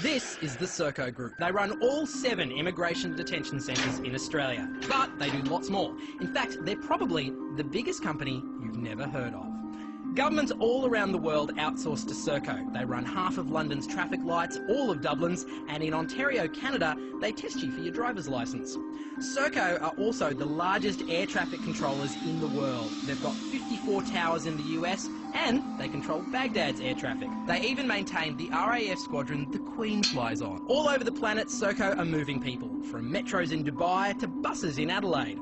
This is the Serco Group. They run all 7 immigration detention centres in Australia, but they do lots more. In fact, they're probably the biggest company you've never heard of. Governments all around the world outsource to Serco. They run half of London's traffic lights, all of Dublin's, and in Ontario, Canada, they test you for your driver's licence. Serco are also the largest air traffic controllers in the world. They've got 54 towers in the US, and they control Baghdad's air traffic. They even maintain the RAF squadron the Queen flies on. All over the planet, Serco are moving people, from metros in Dubai to buses in Adelaide.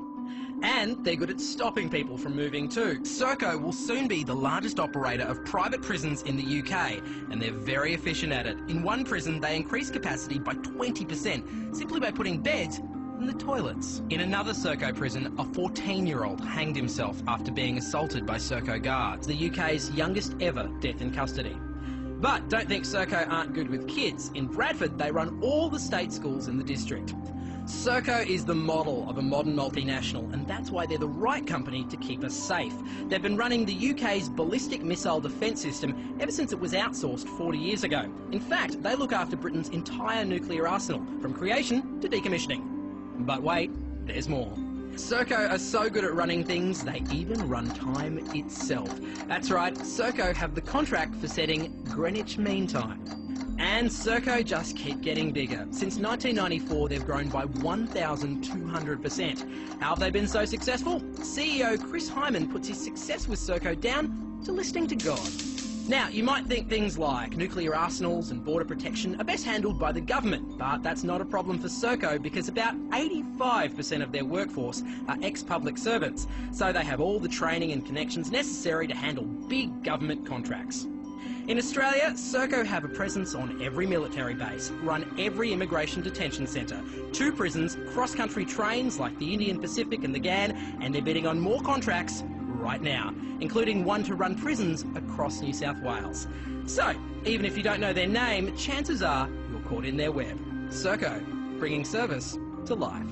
And they're good at stopping people from moving too. Serco will soon be the largest operator of private prisons in the UK, and they're very efficient at it. In one prison, they increase capacity by 20%, simply by putting beds in the toilets. In another Serco prison, a 14-year-old hanged himself after being assaulted by Serco guards, the UK's youngest ever death in custody. But don't think Serco aren't good with kids. In Bradford, they run all the state schools in the district. Serco is the model of a modern multinational, and that's why they're the right company to keep us safe. They've been running the UK's ballistic missile defence system ever since it was outsourced 40 years ago. In fact, they look after Britain's entire nuclear arsenal, from creation to decommissioning. But wait, there's more. Serco are so good at running things, they even run time itself. That's right, Serco have the contract for setting Greenwich Mean Time. And Serco just keep getting bigger. Since 1994, they've grown by 1,200%. How have they been so successful? CEO Chris Hyman puts his success with Serco down to listening to God. Now, you might think things like nuclear arsenals and border protection are best handled by the government, but that's not a problem for Serco because about 85% of their workforce are ex-public servants, so they have all the training and connections necessary to handle big government contracts. In Australia, Serco have a presence on every military base, run every immigration detention centre, 2 prisons, cross-country trains like the Indian Pacific and the GAN, and they're bidding on more contracts right now, including one to run prisons across New South Wales. So, even if you don't know their name, chances are you're caught in their web. Serco, bringing service to life.